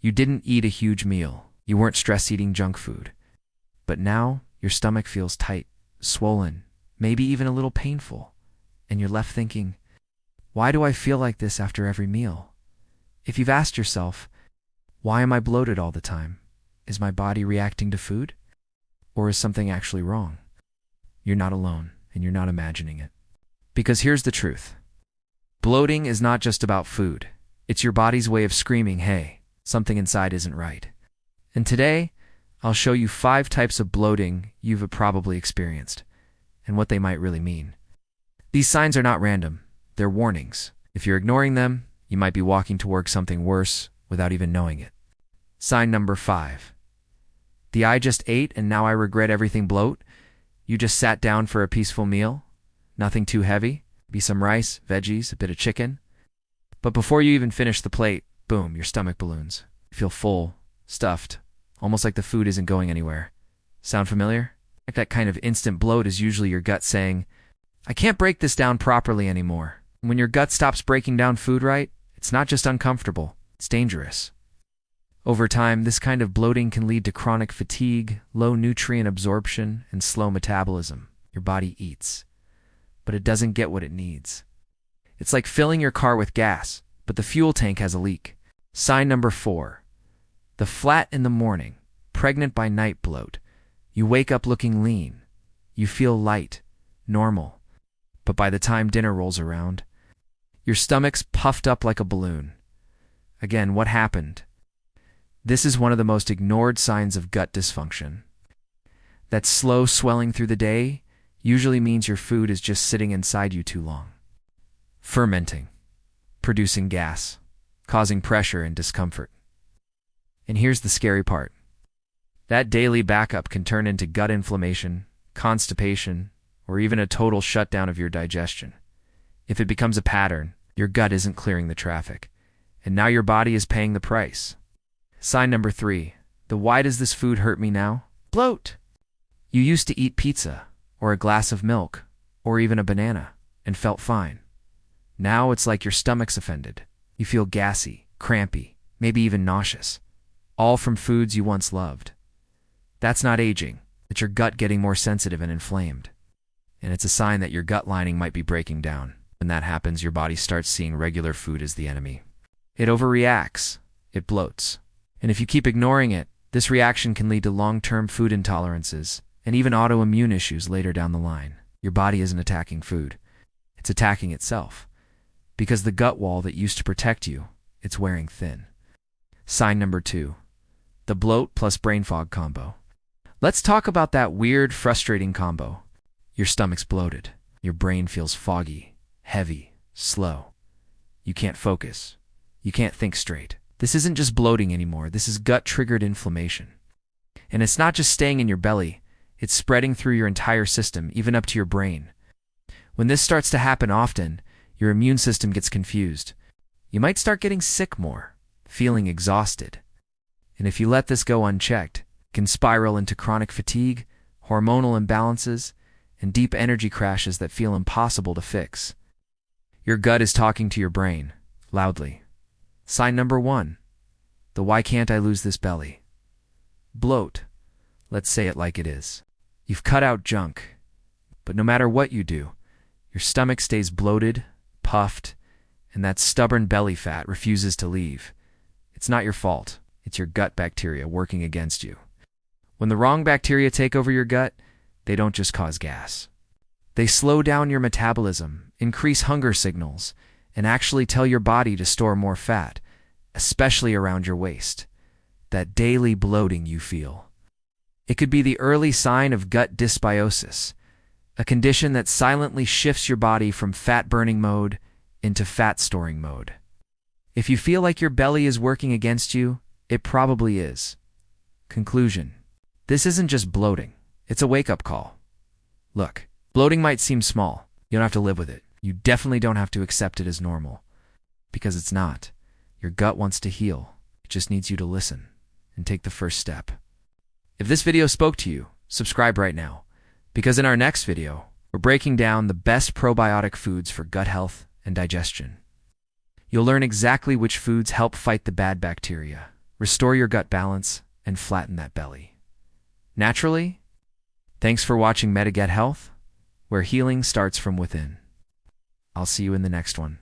You didn't eat a huge meal. You weren't stress eating junk food. But now your stomach feels tight, swollen, maybe even a little painful. And you're left thinking, why do I feel like this after every meal? If you've asked yourself, why am I bloated all the time? Is my body reacting to food? Or is something actually wrong? You're not alone, and you're not imagining it. Because here's the truth. Bloating is not just about food. It's your body's way of screaming, hey, something inside isn't right. And today, I'll show you 5 types of bloating you've probably experienced, and what they might really mean. These signs are not random. They're warnings. If you're ignoring them, you might be walking toward something worse without even knowing it. Sign number 5. The I just ate and now I regret everything bloat. You just sat down for a peaceful meal. Nothing too heavy. Be some rice, veggies, a bit of chicken. But before you even finish the plate, boom, your stomach balloons. You feel full, stuffed, almost like the food isn't going anywhere. Sound familiar? Like that kind of instant bloat is usually your gut saying, I can't break this down properly anymore. When your gut stops breaking down food right, it's not just uncomfortable, it's dangerous. Over time, this kind of bloating can lead to chronic fatigue, low nutrient absorption, and slow metabolism. Your body eats, but it doesn't get what it needs. It's like filling your car with gas, but the fuel tank has a leak. Sign number 4. The flat in the morning, pregnant by night bloat. You wake up looking lean. You feel light, normal. But by the time dinner rolls around, your stomach's puffed up like a balloon. Again, what happened? This is one of the most ignored signs of gut dysfunction. That slow swelling through the day usually means your food is just sitting inside you too long. Fermenting, producing gas, causing pressure and discomfort. And here's the scary part. That daily backup can turn into gut inflammation, constipation, or even a total shutdown of your digestion. If it becomes a pattern, your gut isn't clearing the traffic, and now your body is paying the price. Sign number 3. The why does this food hurt me now? Bloat. You used to eat pizza, or a glass of milk, or even a banana, and felt fine. Now it's like your stomach's offended. You feel gassy, crampy, maybe even nauseous. All from foods you once loved. That's not aging. It's your gut getting more sensitive and inflamed. And it's a sign that your gut lining might be breaking down. When that happens, your body starts seeing regular food as the enemy. It overreacts. It bloats. And if you keep ignoring it, this reaction can lead to long-term food intolerances and even autoimmune issues later down the line. Your body isn't attacking food. It's attacking itself. Because the gut wall that used to protect you, it's wearing thin. Sign number 2. The bloat plus brain fog combo. Let's talk about that weird, frustrating combo. Your stomach's bloated. Your brain feels foggy, heavy, slow. You can't focus. You can't think straight. This isn't just bloating anymore. This is gut-triggered inflammation. And it's not just staying in your belly. It's spreading through your entire system, even up to your brain. When this starts to happen often, your immune system gets confused. You might start getting sick more, feeling exhausted. And if you let this go unchecked, it can spiral into chronic fatigue, hormonal imbalances, and deep energy crashes that feel impossible to fix. Your gut is talking to your brain, loudly. Sign number 1. The why can't I lose this belly? Bloat. Let's say it like it is. You've cut out junk, but no matter what you do, your stomach stays bloated, puffed, and that stubborn belly fat refuses to leave. It's not your fault. It's your gut bacteria working against you. When the wrong bacteria take over your gut, they don't just cause gas. They slow down your metabolism, increase hunger signals, and actually tell your body to store more fat, especially around your waist. That daily bloating you feel. It could be the early sign of gut dysbiosis, a condition that silently shifts your body from fat-burning mode into fat-storing mode. If you feel like your belly is working against you, it probably is. Conclusion. This isn't just bloating. It's a wake-up call. Look, bloating might seem small. You don't have to live with it. You definitely don't have to accept it as normal. Because it's not. Your gut wants to heal. It just needs you to listen and take the first step. If this video spoke to you, subscribe right now. Because in our next video, we're breaking down the best probiotic foods for gut health and digestion. You'll learn exactly which foods help fight the bad bacteria restore your gut balance, and flatten that belly. Naturally? Thanks for watching MetaGet Health, where healing starts from within. I'll see you in the next one.